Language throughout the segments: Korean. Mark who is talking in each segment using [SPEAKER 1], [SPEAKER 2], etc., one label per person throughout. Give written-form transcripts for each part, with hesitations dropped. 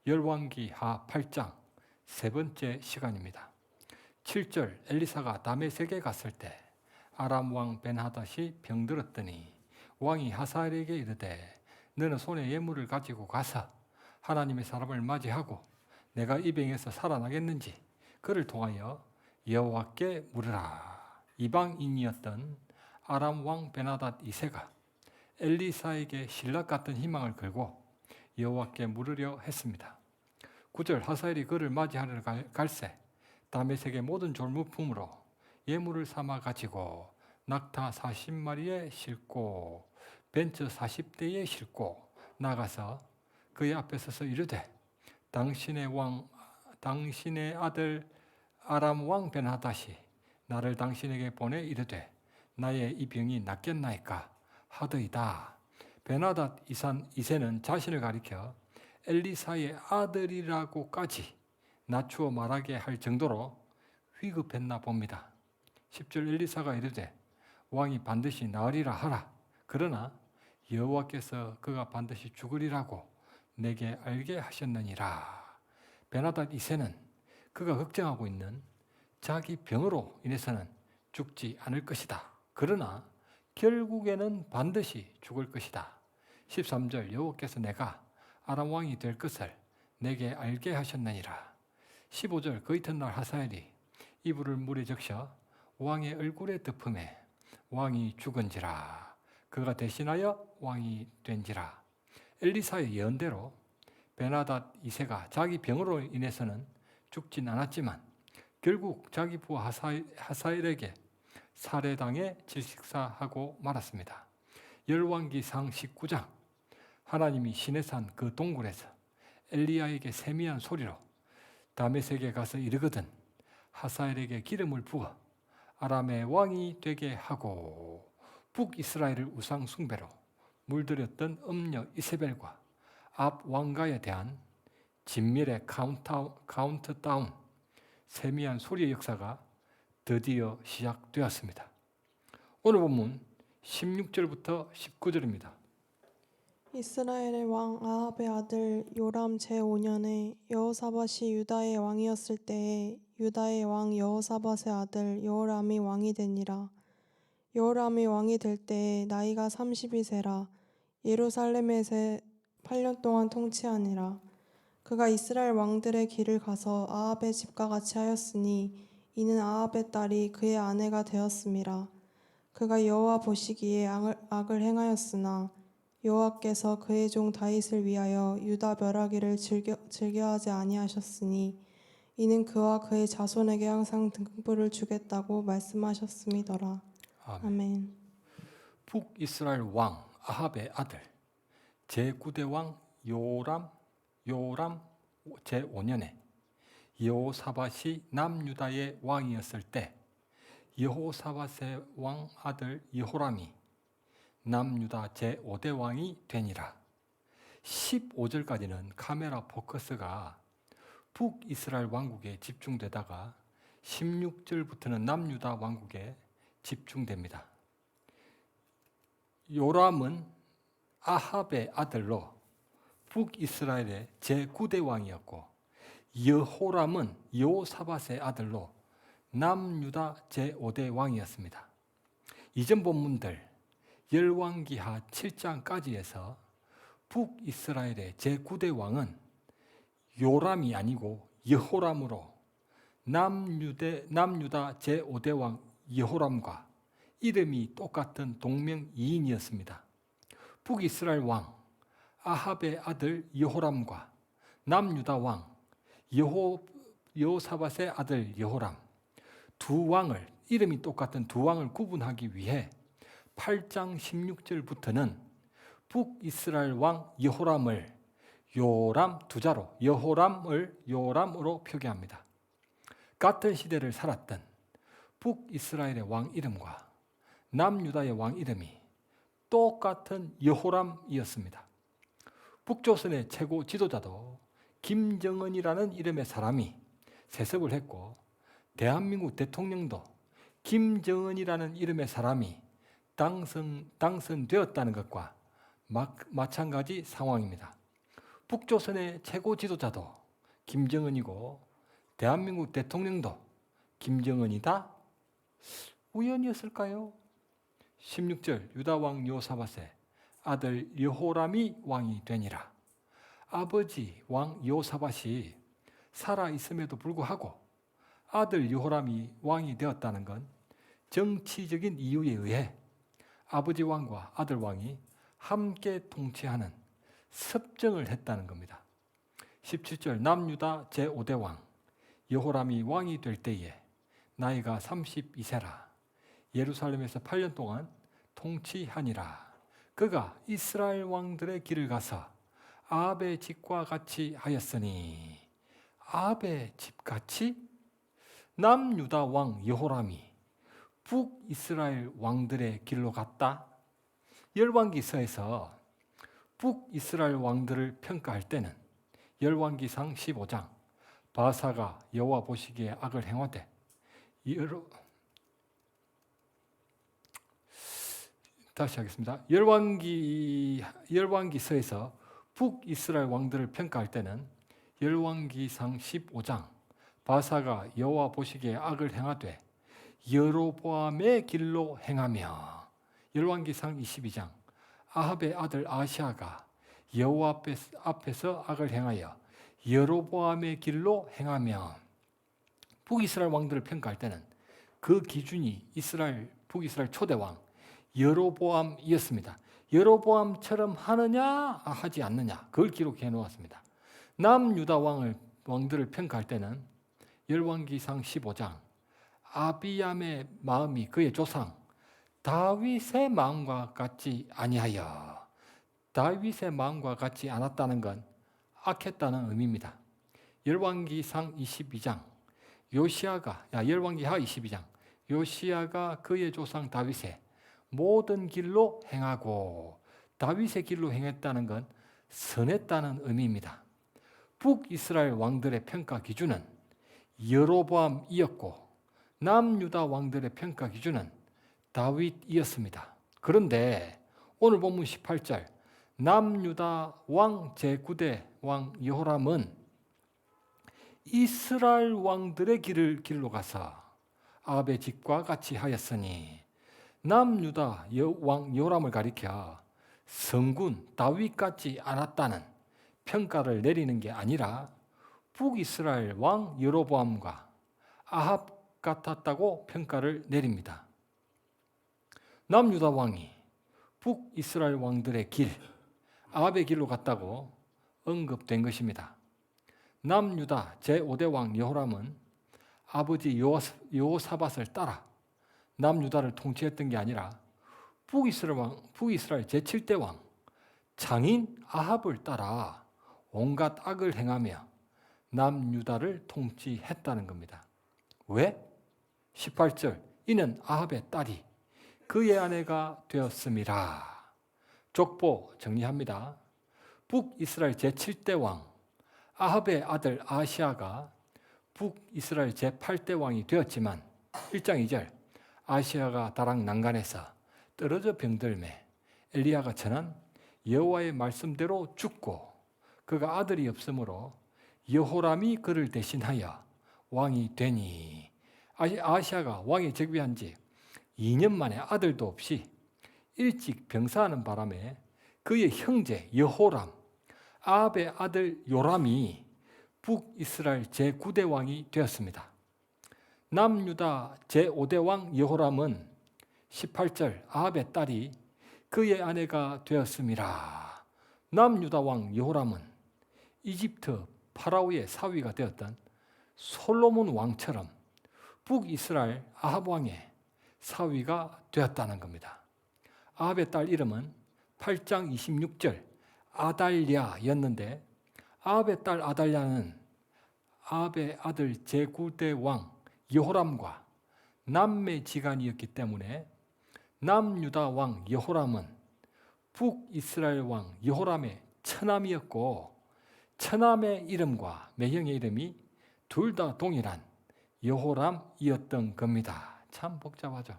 [SPEAKER 1] 열왕기하 8장 세 번째 시간입니다. 7절 엘리사가 다메섹에 갔을 때 아람 왕 벤하닷이 병들었더니 왕이 하사엘에게 이르되 너는 손에 예물을 가지고 가서 하나님의 사람을 맞이하고 내가 이 병에서 살아나겠는지 그를 통하여 여호와께 물으라. 이방인이었던 아람 왕 벤하닷 2세가 엘리사에게 신락 같은 희망을 걸고 여호와께 물으려 했습니다. 9절 하사엘이 그를 맞이하러 갈새 다메섹의 모든 졸무품으로 예물을 삼아 가지고 낙타 40마리에 싣고 벤처 40대에 싣고 나가서 그의 앞에 서서 이르되 당신의 아들 아람 왕 벤하닷이 나를 당신에게 보내 이르되 나의 이 병이 낫겠나이까 하더이다. 벤하닷 2세는 자신을 가리켜 엘리사의 아들이라고까지 낮추어 말하게 할 정도로 위급했나 봅니다. 10절 엘리사가 이르되 왕이 반드시 나으리라 하라. 그러나 여호와께서 그가 반드시 죽으리라고 내게 알게 하셨느니라. 벤하닷 2세는 그가 걱정하고 있는 자기 병으로 인해서는 죽지 않을 것이다. 그러나 결국에는 반드시 죽을 것이다. 13절 여호와께서 내가 아람 왕이 될 것을 내게 알게 하셨느니라. 15절 그 이튿날 하사엘이 이불을 물에 적셔 왕의 얼굴에 덮음에 왕이 죽은지라. 그가 대신하여 왕이 된지라. 엘리사의 예언대로 벤하닷 2세가 자기 병으로 인해서는 죽진 않았지만 결국 자기 부 하사엘에게 살해당해 질식사하고 말았습니다. 열왕기상 19장 하나님이 시내산 그 동굴에서 엘리야에게 세미한 소리로 다메섹에 가서 이르거든 하사엘에게 기름을 부어 아람의 왕이 되게 하고 북이스라엘을 우상 숭배로 물들였던 음녀 이세벨과 앞 왕가에 대한 진밀의 카운트다운 세미한 소리의 역사가 드디어 시작되었습니다. 오늘 본문 16절부터 19절입니다.
[SPEAKER 2] 이스라엘의 왕 아합의 아들 요람 제5년에 여호사밧이 유다의 왕이었을 때에 유다의 왕 여호사밧의 아들 여호람이 왕이 되니라. 여호람이 왕이 될 때에 나이가 32세라. 예루살렘에서 8년 동안 통치하니라. 그가 이스라엘 왕들의 길을 가서 아합의 집과 같이 하였으니 이는 아합의 딸이 그의 아내가 되었음이라. 그가 여호와 보시기에 악을 행하였으나 여호와께서 그의 종 다윗을 위하여 유다 멸하기를 즐겨하지 아니하셨으니 이는 그와 그의 자손에게 항상 등불을 주겠다고 말씀하셨음이더라. 아멘.
[SPEAKER 1] 북이스라엘 왕 아합의 아들 제9대 왕 요람 제5년에 여호사밧이 남유다의 왕이었을 때 여호사밧의 왕 아들 여호람이 남유다 제5대 왕이 되니라. 15절까지는 카메라 포커스가 북이스라엘 왕국에 집중되다가 16절부터는 남유다 왕국에 집중됩니다. 요람은 아합의 아들로 북이스라엘의 제9대 왕이었고 여호람은 여호사밧의 아들로 남유다 제5대 왕이었습니다. 이전 본문들 열왕기하 7장까지에서 북이스라엘의 제9대 왕은 요람이 아니고 여호람으로 남유다 제5대 왕 여호람과 이름이 똑같은 동명이인이었습니다. 북이스라엘 왕 아합의 아들 여호람과 남유다 왕 여호사밧의 아들 여호람 두 왕을 이름이 똑같은 두 왕을 구분하기 위해 8장 16절부터는 북이스라엘 왕 여호람을 요람 두자로 여호람을 요람으로 표기합니다. 같은 시대를 살았던 북이스라엘의 왕 이름과 남유다의 왕 이름이 똑같은 여호람이었습니다. 북조선의 최고 지도자도 김정은이라는 이름의 사람이 세습을 했고 대한민국 대통령도 김정은이라는 이름의 사람이 당선되었다는 것과 마찬가지 상황입니다. 북조선의 최고 지도자도 김정은이고 대한민국 대통령도 김정은이다? 우연이었을까요? 16절 유다왕 여호사밧의 아들 여호람이 왕이 되니라. 아버지 왕 여호사밧이 살아있음에도 불구하고 아들 여호람이 왕이 되었다는 건 정치적인 이유에 의해 아버지 왕과 아들 왕이 함께 통치하는 섭정을 했다는 겁니다. 17절 남유다 제5대 왕 여호람이 왕이 될 때에 나이가 32세라. 예루살렘에서 8년 동안 통치하니라. 그가 이스라엘 왕들의 길을 가서 아합의 집과 같이 하였으니. 아합의 집같이? 남유다 왕 여호람이 북이스라엘 왕들의 길로 갔다. 열왕기서에서 북이스라엘 왕들을 평가할 때는 열왕기상 15장 바사가 여호와 보시기에 악을 행하되 다시 하겠습니다. 열왕기서에서 북이스라엘 왕들을 평가할 때는 열왕기상 15장 바사가 여호와 보시기에 악을 행하되 여로보암의 길로 행하며, 열왕기상 22장 아합의 아들 아시아가 여호와 앞에서 악을 행하여 여로보암의 길로 행하며, 북이스라엘 왕들을 평가할 때는 그 기준이 북이스라엘 초대왕 여로보암이었습니다. 여로보암처럼 하느냐 하지 않느냐 그걸 기록해 놓았습니다. 남유다 왕들을 평가할 때는 열왕기상 15장 아비암의 마음이 그의 조상 다윗의 마음과 같지 아니하여, 다윗의 마음과 같지 않았다는 건 악했다는 의미입니다. 열왕기상 22장 열왕기하 22장 요시야가 그의 조상 다윗의 모든 길로 행하고, 다윗의 길로 행했다는 건 선했다는 의미입니다. 북이스라엘 왕들의 평가 기준은 여로보암이었고 남유다 왕들의 평가 기준은 다윗이었습니다. 그런데 오늘 본문 18절 남유다 왕 제9대 왕 여호람은 이스라엘 왕들의 길로 가서 아합의 집과 같이 하였으니, 남유다 왕 여호람을 가리켜 성군 다윗 같지 않았다는 평가를 내리는 게 아니라 북이스라엘 왕 여로보암과 아합 같았다고 평가를 내립니다. 남유다 왕이 북이스라엘 왕들의 길, 아합의 길로 갔다고 언급된 것입니다. 남유다 제5대 왕 여호람은 아버지 여호사밧을 따라 남유다를 통치했던 게 아니라 북이스라엘 제7대 왕 장인 아합을 따라 온갖 악을 행하며 남유다를 통치했다는 겁니다. 왜? 18절 이는 아합의 딸이 그의 아내가 되었음이라. 족보 정리합니다. 북이스라엘 제7대 왕 아합의 아들 아시아가 북이스라엘 제8대 왕이 되었지만 1장 2절 아시아가 다락 난간에서 떨어져 병들매 엘리야가 전한 여호와의 말씀대로 죽고 그가 아들이 없으므로 여호람이 그를 대신하여 왕이 되니, 아시아가 왕에 즉위한 지 2년 만에 아들도 없이 일찍 병사하는 바람에 그의 형제 여호람, 아합의 아들 요람이 북이스라엘 제9대 왕이 되었습니다. 남유다 제5대 왕 여호람은 18절 아합의 딸이 그의 아내가 되었음이라. 남유다 왕 여호람은 이집트 파라오의 사위가 되었던 솔로몬 왕처럼 북이스라엘 아합 왕의 사위가 되었다는 겁니다. 아합의 딸 이름은 8장 26절 아달랴였는데, 아합의 딸 아달랴는 아합의 아들 제9대 왕 여호람과 남매지간이었기 때문에 남유다 왕 여호람은 북이스라엘 왕 여호람의 처남이었고, 처남의 이름과 매형의 이름이 둘 다 동일한 여호람이었던 겁니다. 참 복잡하죠.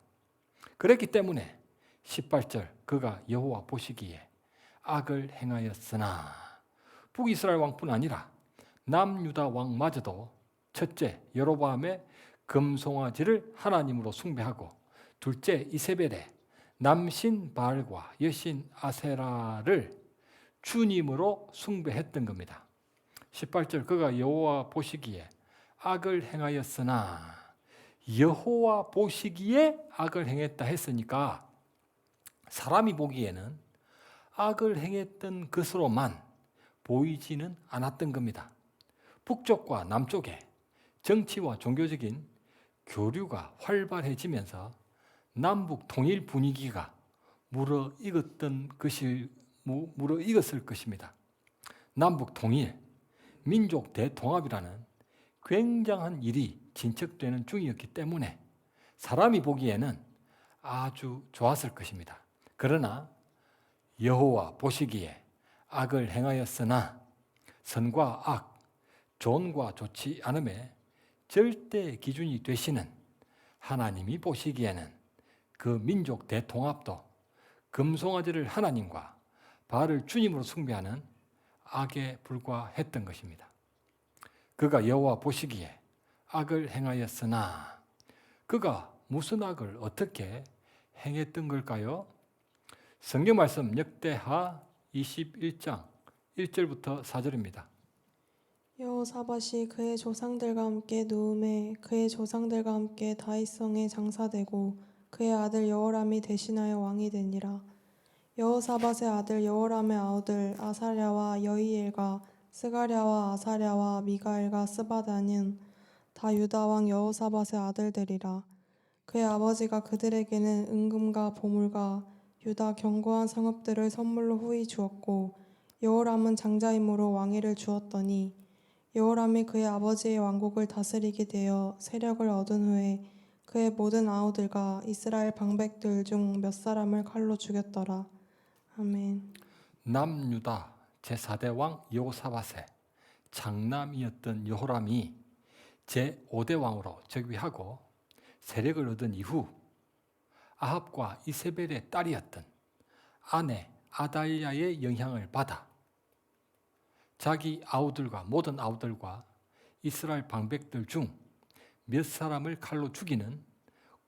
[SPEAKER 1] 그랬기 때문에 18절 그가 여호와 보시기에 악을 행하였으나, 북이스라엘 왕뿐 아니라 남유다 왕마저도 첫째 여로보암의 금송아지를 하나님으로 숭배하고 둘째 이세벨의 남신 바알과 여신 아세라를 주님으로 숭배했던 겁니다. 18절 그가 여호와 보시기에 악을 행하였으나 여호와 보시기에 악을 행했다 했으니까 사람이 보기에는 악을 행했던 것으로만 보이지는 않았던 겁니다. 북쪽과 남쪽에 정치와 종교적인 교류가 활발해지면서 남북 통일 분위기가 무르익었을 것입니다. 남북 통일, 민족 대통합이라는 굉장한 일이 진척되는 중이었기 때문에 사람이 보기에는 아주 좋았을 것입니다. 그러나 여호와 보시기에 악을 행하였으나 선과 악, 좋은과 좋지 않음의 절대 기준이 되시는 하나님이 보시기에는 그 민족 대통합도 금송아지를 하나님과 바알을 주님으로 숭배하는 악에 불과했던 것입니다. 그가 여호와 보시기에 악을 행하였으나 그가 무슨 악을 어떻게 행했던 걸까요? 성경 말씀 역대하 21장 1절부터 4절입니다.
[SPEAKER 2] 여호사밧이 그의 조상들과 함께 누움에 그의 조상들과 함께 다윗성에 장사되고 그의 아들 여호람이 대신하여 왕이 되니라. 여호사밧의 아들 여호람의 아우들 아사랴와 여이엘과 스가랴와 아사랴와 미가엘과 스바다는 다 유다 왕 여호사밧의 아들들이라. 그의 아버지가 그들에게는 은금과 보물과 유다 견고한 성읍들을 선물로 후히 주었고 여호람은 장자임으로 왕위를 주었더니 여호람이 그의 아버지의 왕국을 다스리게 되어 세력을 얻은 후에 그의 모든 아우들과 이스라엘 방백들 중 몇 사람을 칼로 죽였더라. 아멘.
[SPEAKER 1] 남유다 제4대 왕 여호사밧의 장남이었던 여호람이 제5대 왕으로 즉위하고 세력을 얻은 이후 아합과 이세벨의 딸이었던 아내 아달랴의 영향을 받아 자기 아우들과 모든 아우들과 이스라엘 방백들 중 몇 사람을 칼로 죽이는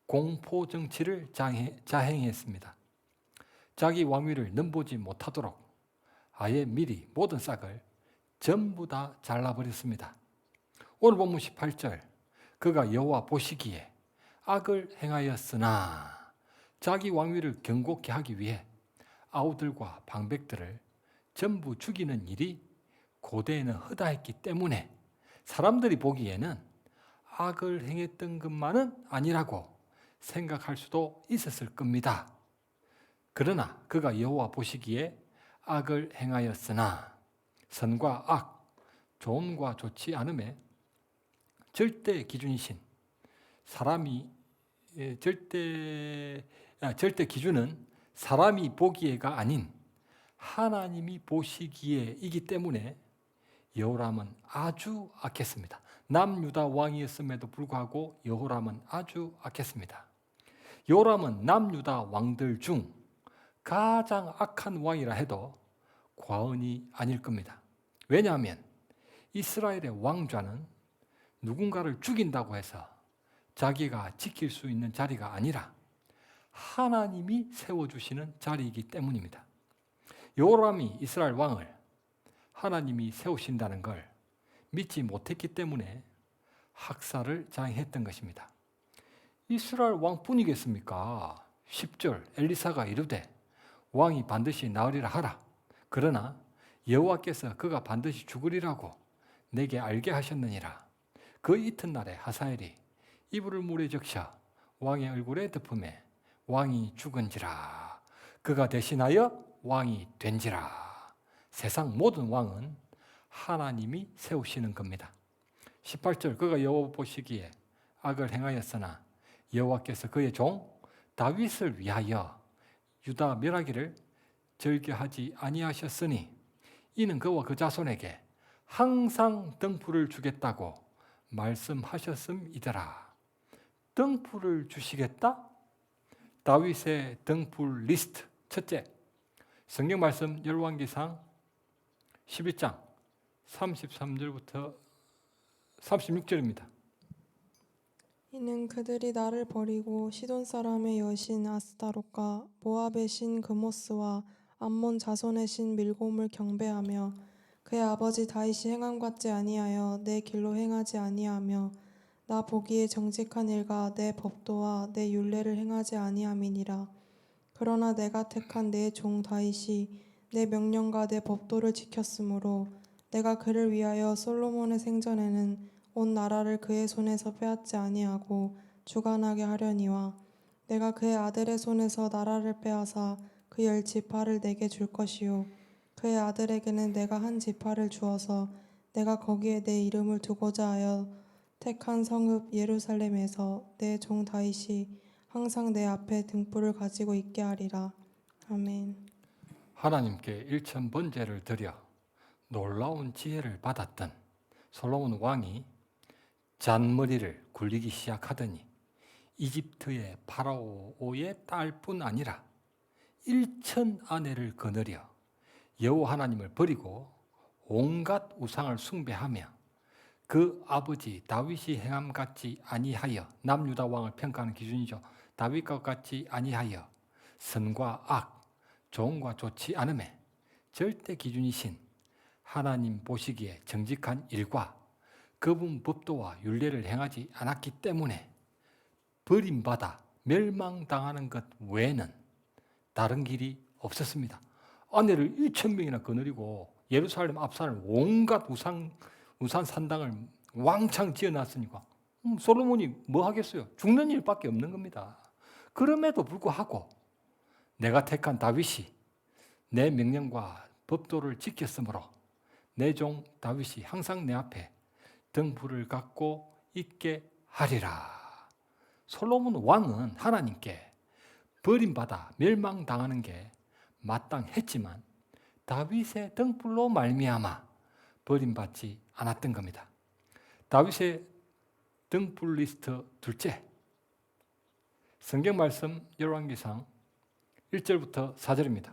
[SPEAKER 1] 공포 정치를 자행했습니다. 자기 왕위를 넘보지 못하도록 아예 미리 모든 싹을 전부 다 잘라버렸습니다. 오늘 본문 18절 그가 여호와 보시기에 악을 행하였으나 자기 왕위를 견고케 하기 위해 아우들과 방백들을 전부 죽이는 일이 고대에는 허다했기 때문에 사람들이 보기에는 악을 행했던 것만은 아니라고 생각할 수도 있었을 겁니다. 그러나 그가 여호와 보시기에 악을 행하였으나 선과 악, 좋음과 좋지 않음의 절대 기준이신 절대 기준은 사람이 보기에가 아닌 하나님이 보시기에이기 때문에 여호람은 아주 악했습니다. 남유다 왕이었음에도 불구하고 여호람은 아주 악했습니다. 여호람은 남유다 왕들 중 가장 악한 왕이라 해도 과언이 아닐 겁니다. 왜냐하면 이스라엘의 왕좌는 누군가를 죽인다고 해서 자기가 지킬 수 있는 자리가 아니라 하나님이 세워주시는 자리이기 때문입니다. 여호람이 이스라엘 왕을 하나님이 세우신다는 걸 믿지 못했기 때문에 학살을 자행했던 것입니다. 이스라엘 왕뿐이겠습니까? 10절 엘리사가 이르되 왕이 반드시 나으리라 하라. 그러나 여호와께서 그가 반드시 죽으리라고 내게 알게 하셨느니라. 그 이튿날에 하사엘이 이불을 물에 적셔 왕의 얼굴에 덮음에 왕이 죽은지라. 그가 대신하여 왕이 된지라. 세상 모든 왕은 하나님이 세우시는 겁니다. 18절 그가 여호와 보시기에 악을 행하였으나 여호와께서 그의 종 다윗을 위하여 유다 멸하기를 절개하지 아니하셨으니 이는 그와 그 자손에게 항상 등불을 주겠다고 말씀하셨음이더라. 등불을 주시겠다? 다윗의 등불 리스트 첫째, 성경 말씀 열왕기상 11장 33절부터 36절입니다.
[SPEAKER 2] 이는 그들이 나를 버리고 시돈 사람의 여신 아스타롯과 모압의 신 그모스와 암몬 자손의 신 밀곰을 경배하며 그의 아버지 다윗이 행함 같지 아니하여 내 길로 행하지 아니하며 나 보기에 정직한 일과 내 법도와 내 율례를 행하지 아니함이니라. 그러나 내가 택한 내 종 다윗이 내 명령과 내 법도를 지켰으므로 내가 그를 위하여 솔로몬의 생전에는 온 나라를 그의 손에서 빼앗지 아니하고 주관하게 하려니와 내가 그의 아들의 손에서 나라를 빼앗아 그 10지파를 내게 줄 것이요 그의 아들에게는 내가 한 지파를 주어서 내가 거기에 내 이름을 두고자 하여 택한 성읍 예루살렘에서 내 종 다윗이 항상 내 앞에 등불을 가지고 있게 하리라. 아멘.
[SPEAKER 1] 하나님께 일천 번제를 드려 놀라운 지혜를 받았던 솔로몬 왕이 잔머리를 굴리기 시작하더니 이집트의 파라오의 딸뿐 아니라 1천 아내를 거느려 여호와 하나님을 버리고 온갖 우상을 숭배하며 그 아버지 다윗이 행함 같지 아니하여, 남유다 왕을 평가하는 기준이죠. 다윗과 같지 아니하여 선과 악, 좋은과 좋지 않음에 절대 기준이신 하나님 보시기에 정직한 일과 그분 법도와 율례를 행하지 않았기 때문에 버림받아 멸망당하는 것 외에는 다른 길이 없었습니다. 아내를 1,000명이나 거느리고 예루살렘 앞산을 온갖 우산 산당을 왕창 지어놨으니까 솔로몬이 뭐 하겠어요? 죽는 일밖에 없는 겁니다. 그럼에도 불구하고 내가 택한 다윗이 내 명령과 법도를 지켰으므로 내 종 다윗이 항상 내 앞에 등불을 갖고 있게 하리라. 솔로몬 왕은 하나님께 버림받아 멸망당하는 게 마땅했지만 다윗의 등불로 말미암아 버림받지 않았던 겁니다. 다윗의 등불 리스트 둘째, 성경 말씀 열왕기상 1절부터 4절입니다.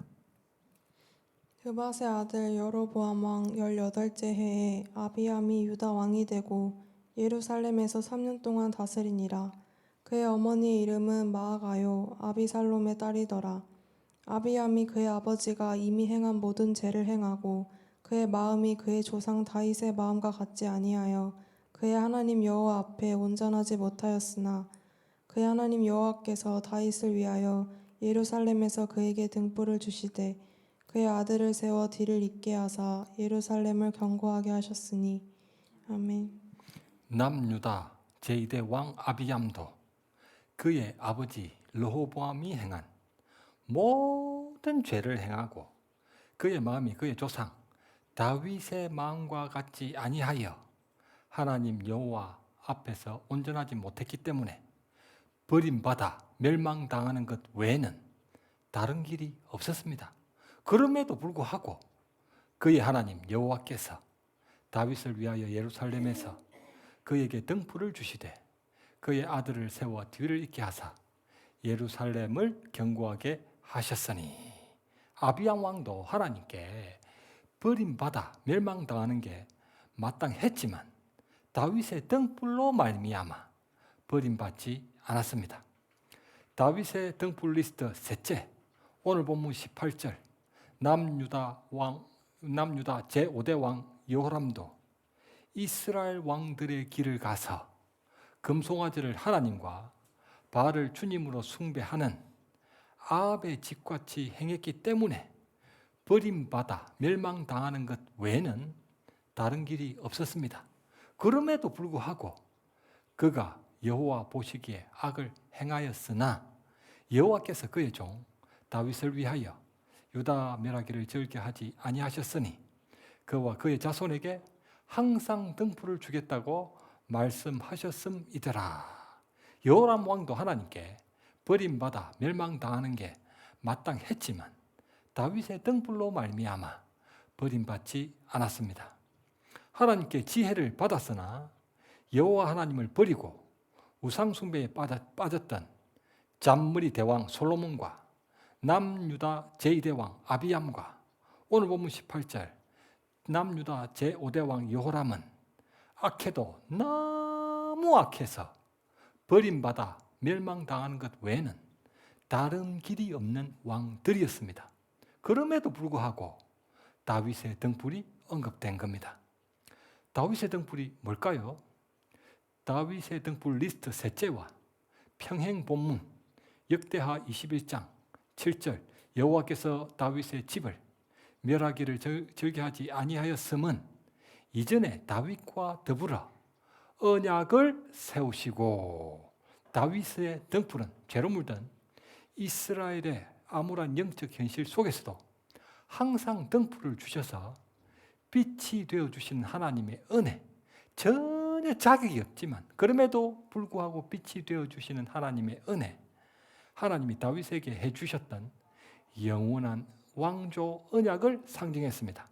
[SPEAKER 2] 느밧의 아들 여로보암 왕 18째 해에 아비암이 유다 왕이 되고 예루살렘에서 3년 동안 다스리니라. 그의 어머니의 이름은 마아가요 아비살롬의 딸이더라. 아비암이 그의 아버지가 이미 행한 모든 죄를 행하고 그의 마음이 그의 조상 다윗의 마음과 같지 아니하여 그의 하나님 여호와 앞에 온전하지 못하였으나 그의 하나님 여호와께서 다윗을 위하여 예루살렘에서 그에게 등불을 주시되 그의 아들을 세워 뒤를 잇게 하사 예루살렘을 견고하게 하셨으니. 아멘.
[SPEAKER 1] 남유다 제2대 왕 아비암도 그의 아버지 르호보암이 행한 모든 죄를 행하고 그의 마음이 그의 조상 다윗의 마음과 같지 아니하여 하나님 여호와 앞에서 온전하지 못했기 때문에 버림받아 멸망당하는 것 외에는 다른 길이 없었습니다. 그럼에도 불구하고 그의 하나님 여호와께서 다윗을 위하여 예루살렘에서 그에게 등불을 주시되 그의 아들을 세워 뒤를 잇게 하사 예루살렘을 견고하게 하셨으니. 아비암 왕도 하나님께 버림받아 멸망당하는 게 마땅했지만 다윗의 등불로 말미암아 버림받지 않았습니다. 다윗의 등불 리스트 셋째, 오늘 본문 18절, 남유다 제5대 왕 여호람도 이스라엘 왕들의 길을 가서 금송아지를 하나님과 바알을 주님으로 숭배하는 아합의 집같이 행했기 때문에 버림받아 멸망당하는 것 외에는 다른 길이 없었습니다. 그럼에도 불구하고 그가 여호와 보시기에 악을 행하였으나 여호와께서 그의 종 다윗을 위하여 유다 멸하기를 절게 하지 아니하셨으니 그와 그의 자손에게 항상 등불을 주겠다고 말씀하셨음이더라. 여호람 왕도 하나님께 버림받아 멸망당하는 게 마땅했지만 다윗의 등불로 말미암아 버림받지 않았습니다. 하나님께 지혜를 받았으나 여호와 하나님을 버리고 우상 숭배에 빠졌던 잔머리 대왕 솔로몬과 남유다 제2대 왕 아비암과 오늘 본문 18절 남유다 제5대 왕 여호람은 악해도 너무 악해서 버림받아 멸망당하는 것 외에는 다른 길이 없는 왕들이었습니다. 그럼에도 불구하고 다윗의 등불이 언급된 겁니다. 다윗의 등불이 뭘까요? 다윗의 등불 리스트 셋째와 평행 본문 역대하 21장 7절 여호와께서 다윗의 집을 멸하기를 절개하지 아니하였음은 이전에 다윗과 더불어 언약을 세우시고 다윗의 등불은 죄로 물든 이스라엘의 암울한 영적 현실 속에서도 항상 등불을 주셔서 빛이 되어주신 하나님의 은혜, 전혀 자격이 없지만 그럼에도 불구하고 빛이 되어주시는 하나님의 은혜, 하나님이 다윗에게 해주셨던 영원한 왕조 언약을 상징했습니다.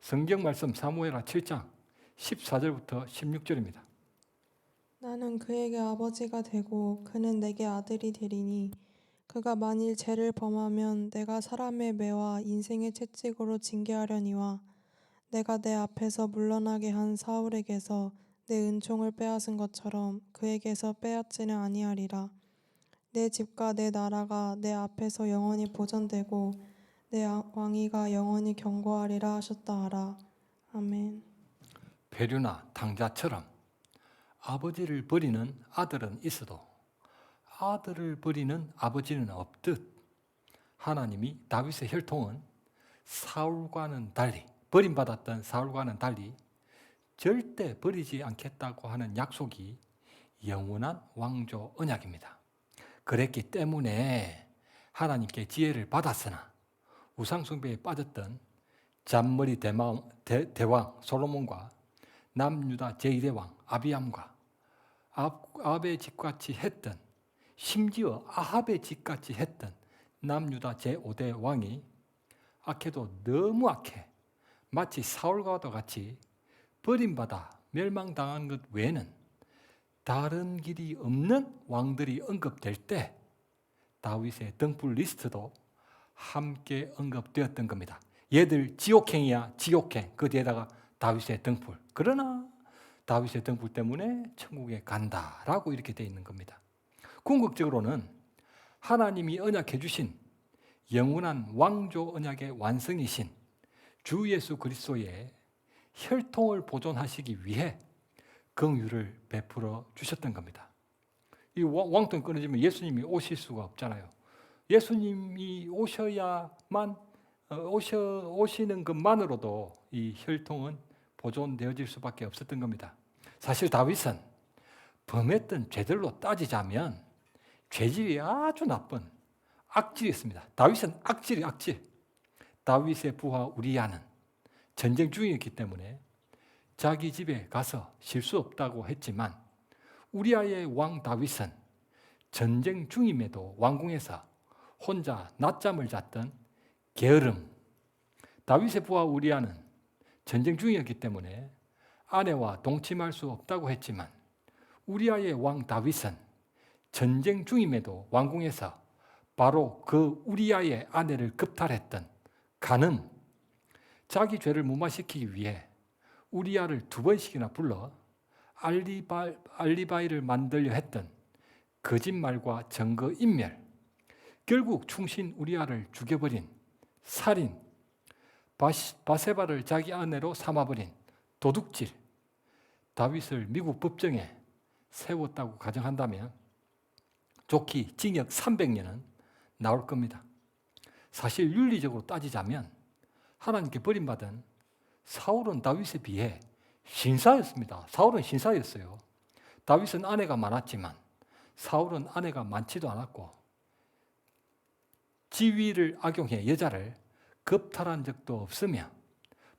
[SPEAKER 1] 성경 말씀 사무엘하 7장 14절부터 16절입니다.
[SPEAKER 2] 나는 그에게 아버지가 되고 그는 내게 아들이 되리니 그가 만일 죄를 범하면 내가 사람의 매와 인생의 채찍으로 징계하려니와 내가 내 앞에서 물러나게 한 사울에게서 내 은총을 빼앗은 것처럼 그에게서 빼앗지는 아니하리라. 내 집과 내 나라가 내 앞에서 영원히 보존되고 내 왕위가 영원히 경고하리라 하셨다 하라. 아멘.
[SPEAKER 1] 베류나 당자처럼 아버지를 버리는 아들은 있어도 아들을 버리는 아버지는 없듯 하나님이 다윗의 혈통은 사울과는 달리 버림받았던 사울과는 달리 절대 버리지 않겠다고 하는 약속이 영원한 왕조 언약입니다. 그랬기 때문에 하나님께 지혜를 받았으나 우상숭배에 빠졌던 잔머리 대왕 솔로몬과 남유다 제1대 왕 아비암과 아합의 집같이 했던, 심지어 아합의 집같이 했던 남유다 제5대 왕이 악해도 너무 악해 마치 사울과도 같이 버림받아 멸망당한 것 외에는 다른 길이 없는 왕들이 언급될 때 다윗의 등불 리스트도 함께 언급되었던 겁니다. 얘들 지옥행이야, 지옥행. 그 뒤에다가 다윗의 등불. 그러나 다윗의 등불 때문에 천국에 간다라고 이렇게 되어 있는 겁니다. 궁극적으로는 하나님이 언약해 주신 영원한 왕조 언약의 완성이신 주 예수 그리스도의 혈통을 보존하시기 위해 긍휼을 베풀어 주셨던 겁니다. 이 왕통이 끊어지면 예수님이 오실 수가 없잖아요. 예수님이 오셔야만 오시는 것만으로도 이 혈통은 보존되어질 수밖에 없었던 겁니다. 사실 다윗은 범했던 죄들로 따지자면 죄질이 아주 나쁜 악질이었습니다. 다윗은 악질. 다윗의 부하 우리야는 전쟁 중이었기 때문에 자기 집에 가서 쉴 수 없다고 했지만 우리야의 왕 다윗은 전쟁 중임에도 왕궁에서 혼자 낮잠을 잤던 게으름. 다윗의 부하 우리야는 전쟁 중이었기 때문에 아내와 동침할 수 없다고 했지만 우리야의 왕 다윗은 전쟁 중임에도 왕궁에서 바로 그 우리야의 아내를 급탈했던 간음, 자기 죄를 무마시키기 위해 우리야를 2번씩이나 불러 알리바이를 만들려 했던 거짓말과 증거 인멸, 결국 충신 우리야를 죽여버린 살인, 바세바를 자기 아내로 삼아버린 도둑질, 다윗을 미국 법정에 세웠다고 가정한다면 좋기 징역 300년은 나올 겁니다. 사실 윤리적으로 따지자면 하나님께 버림받은 사울은 다윗에 비해 신사였습니다. 사울은 신사였어요. 다윗은 아내가 많았지만 사울은 아내가 많지도 않았고 지위를 악용해 여자를 겁탈한 적도 없으며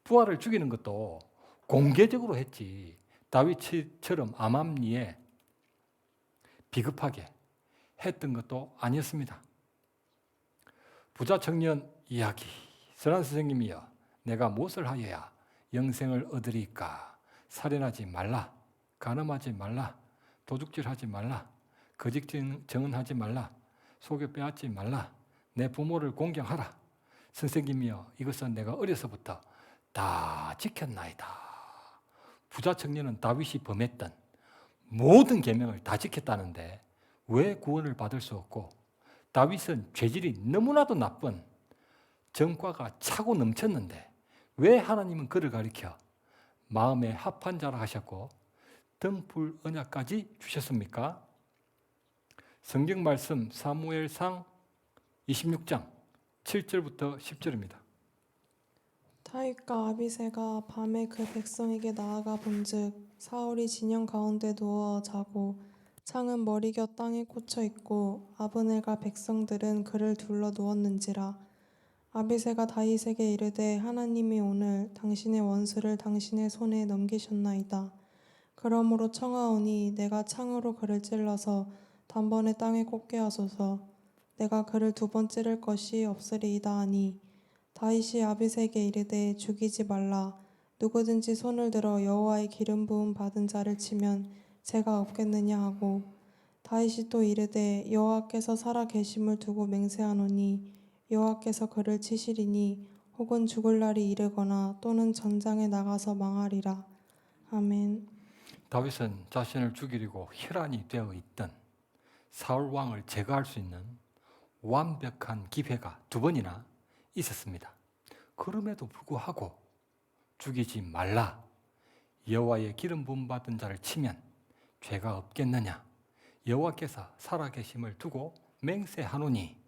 [SPEAKER 1] 부하를 죽이는 것도 공개적으로 했지 다윗처럼 암암리에 비겁하게 했던 것도 아니었습니다. 부자 청년 이야기. 선한 선생님이여, 내가 무엇을 하여야 영생을 얻으리까? 살인하지 말라, 간음하지 말라, 도둑질하지 말라, 거짓 증언하지 말라, 속여 빼앗지 말라, 내 부모를 공경하라. 선생님이여, 이것은 내가 어려서부터 다 지켰나이다. 부자 청년은 다윗이 범했던 모든 계명을 다 지켰다는데 왜 구원을 받을 수 없고, 다윗은 죄질이 너무나도 나쁜 정과가 차고 넘쳤는데 왜 하나님은 그를 가리켜 마음에 합한 자라 하셨고 등불 언약까지 주셨습니까? 성경 말씀 사무엘상 26장 7절부터 10절입니다.
[SPEAKER 2] 다윗과 아비새가 밤에 그 백성에게 나아가 본즉 사울이 진영 가운데 누워 자고 창은 머리곁 땅에 꽂혀 있고 아브넬과 백성들은 그를 둘러 누웠는지라. 아비새가 다윗에게 이르되 하나님이 오늘 당신의 원수를 당신의 손에 넘기셨나이다. 그러므로 청하오니 내가 창으로 그를 찔러서 단번에 땅에 꽂게 하소서. 내가 그를 두 번 찌를 것이 없으리이다 하니 다윗이 아비새에게 이르되 죽이지 말라. 누구든지 손을 들어 여호와의 기름 부음 받은 자를 치면 죄가 없겠느냐 하고, 다윗이 또 이르되 여호와께서 살아 계심을 두고 맹세하노니 여호와께서 그를 치시리니 혹은 죽을 날이 이르거나 또는 전장에 나가서 망하리라. 아멘.
[SPEAKER 1] 다윗은 자신을 죽이려고 혈안이 되어 있던 사울 왕을 제거할 수 있는 완벽한 기회가 두 번이나 있었습니다. 그럼에도 불구하고 죽이지 말라. 여호와의 기름 부음 받은 자를 치면 죄가 없겠느냐. 여호와께서 살아계심을 두고 맹세하노니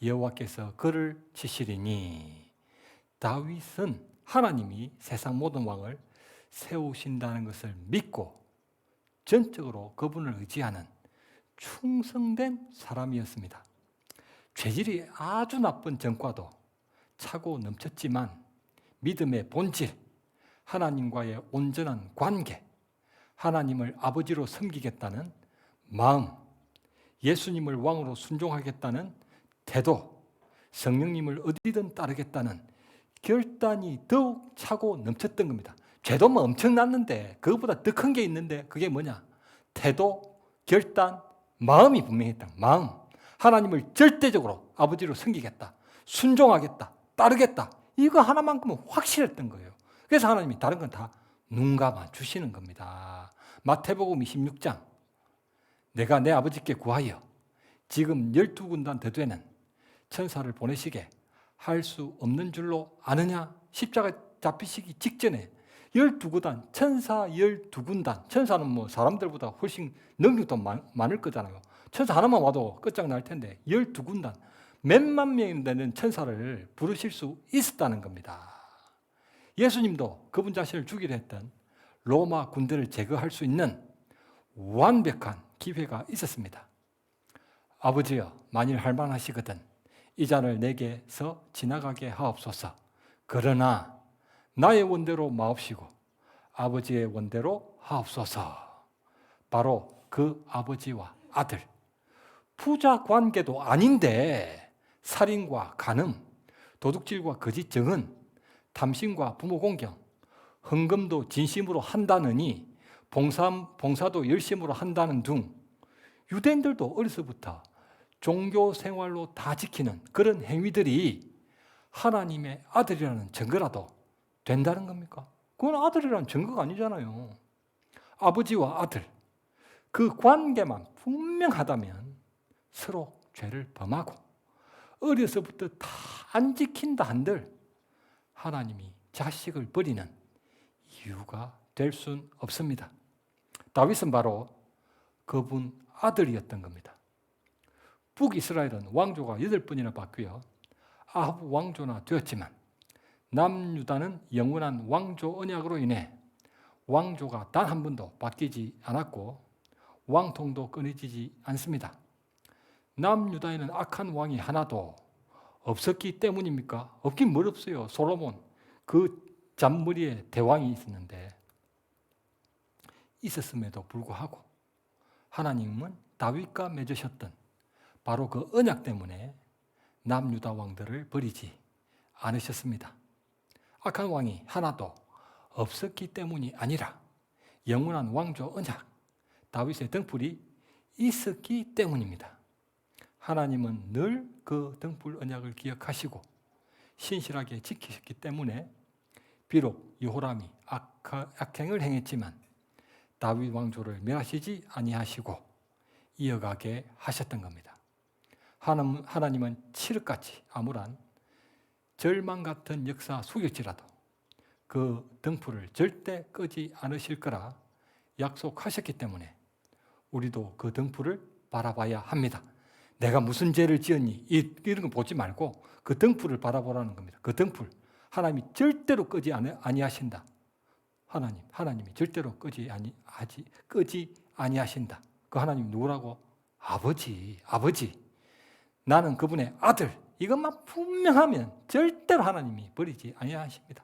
[SPEAKER 1] 여호와께서 그를 치시리니. 다윗은 하나님이 세상 모든 왕을 세우신다는 것을 믿고 전적으로 그분을 의지하는 충성된 사람이었습니다. 죄질이 아주 나쁜 전과도 차고 넘쳤지만 믿음의 본질, 하나님과의 온전한 관계, 하나님을 아버지로 섬기겠다는 마음, 예수님을 왕으로 순종하겠다는 태도, 성령님을 어디든 따르겠다는 결단이 더욱 차고 넘쳤던 겁니다. 죄도 뭐 엄청났는데 그것보다 더 큰 게 있는데 그게 뭐냐? 태도, 결단, 마음이 분명했다. 마음. 하나님을 절대적으로 아버지로 섬기겠다. 순종하겠다. 따르겠다. 이거 하나만큼은 확실했던 거예요. 그래서 하나님이 다른 건 다 눈 감아 주시는 겁니다. 마태복음 26장 내가 내 아버지께 구하여 지금 12군단 더 되는 천사를 보내시게 할 수 없는 줄로 아느냐? 십자가 잡히시기 직전에 12구단, 천사 12군단. 천사는 뭐 사람들보다 훨씬 능력도 많을 거잖아요. 천사 하나만 와도 끝장날 텐데 12군단, 몇만 명이 되는 천사를 부르실 수 있었다는 겁니다. 예수님도 그분 자신을 죽이려 했던 로마 군대를 제거할 수 있는 완벽한 기회가 있었습니다. 아버지여, 만일 할만하시거든 이 잔을 내게서 지나가게 하옵소서. 그러나 나의 원대로 마옵시고 아버지의 원대로 하옵소서. 바로 그 아버지와 아들, 부자 관계도 아닌데 살인과 간음, 도둑질과 거짓 증언, 탐심과 부모 공경, 헌금도 진심으로 한다느니 봉사도 열심으로 한다는 등 유대인들도 어려서부터 종교 생활로 다 지키는 그런 행위들이 하나님의 아들이라는 증거라도 된다는 겁니까? 그건 아들이라는 증거가 아니잖아요. 아버지와 아들, 그 관계만 분명하다면 서로 죄를 범하고 어려서부터 다 안 지킨다 한들 하나님이 자식을 버리는 이유가 될 순 없습니다. 다윗은 바로 그분 아들이었던 겁니다. 북이스라엘은 왕조가 8번이나 바뀌어 아합 왕조나 되었지만 남유다는 영원한 왕조 언약으로 인해 왕조가 단 한 번도 바뀌지 않았고 왕통도 끊어지지 않습니다. 남유다에는 악한 왕이 하나도 없었기 때문입니까? 없긴 뭘 없어요. 솔로몬 그 잔머리에 대왕이 있었는데 있었음에도 불구하고 하나님은 다윗과 맺으셨던 바로 그 언약 때문에 남유다 왕들을 버리지 않으셨습니다. 악한 왕이 하나도 없었기 때문이 아니라 영원한 왕조 언약, 다윗의 등불이 있었기 때문입니다. 하나님은 늘 그 등불 언약을 기억하시고 신실하게 지키셨기 때문에 비록 여호람이 악행을 행했지만 다윗 왕조를 멸하시지 아니하시고 이어가게 하셨던 겁니다. 하나님은 칠흑같이 암울한 절망 같은 역사 속일지라도 그 등불을 절대 끄지 않으실 거라 약속하셨기 때문에 우리도 그 등불을 바라봐야 합니다. 내가 무슨 죄를 지었니? 이런 거 보지 말고 그 등불을 바라보라는 겁니다. 그 등불. 하나님이 절대로 끄지 아니하신다. 하나님이 절대로 끄지 아니하신다. 그 하나님 누구라고? 아버지. 나는 그분의 아들. 이것만 분명하면 절대로 하나님이 버리지 아니하십니다.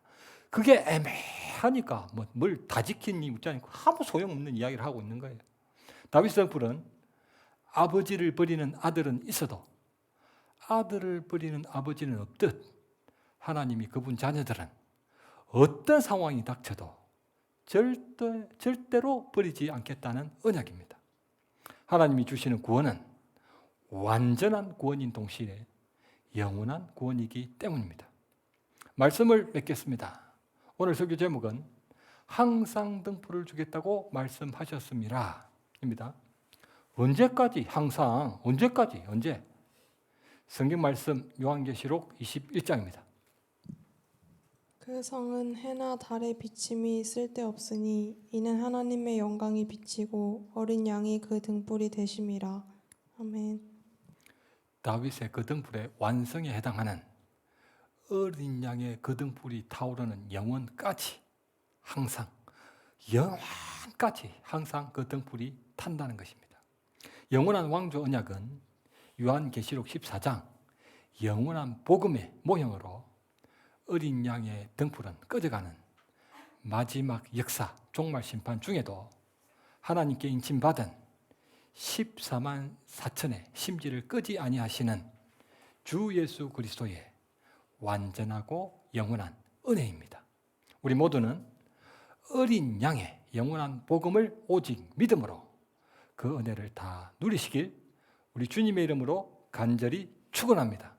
[SPEAKER 1] 그게 애매하니까 뭘 다 지키니 묻지 않고 아무 소용없는 이야기를 하고 있는 거예요. 다윗 등불은 아버지를 버리는 아들은 있어도 아들을 버리는 아버지는 없듯 하나님이 그분 자녀들은 어떤 상황이 닥쳐도 절대로 버리지 않겠다는 언약입니다. 하나님이 주시는 구원은 완전한 구원인 동시에 영원한 구원이기 때문입니다. 말씀을 맺겠습니다. 오늘 설교 제목은 항상 등불을 주겠다고 말씀하셨습니다. 입니다. 언제까지? 항상. 언제까지? 언제? 성경 말씀 요한계시록 21장입니다.
[SPEAKER 2] 그 성은 해나 달의 비침이 쓸데없으니 이는 하나님의 영광이 비치고 어린 양이 그 등불이 되심이라. 아멘.
[SPEAKER 1] 다윗의 그 등불의 완성에 해당하는 어린 양의 그 등불이 타오르는 영원까지 항상 영원까지 항상 그 등불이 탄다는 것입니다. 영원한 왕조 언약은 요한계시록 14장 영원한 복음의 모형으로 어린 양의 등불은 꺼져가는 마지막 역사 종말 심판 중에도 하나님께 인침받은 14만 4천의 심지를 끄지 아니하시는 주 예수 그리스도의 완전하고 영원한 은혜입니다. 우리 모두는 어린 양의 영원한 복음을 오직 믿음으로 그 은혜를 다 누리시길 우리 주님의 이름으로 간절히 축원합니다.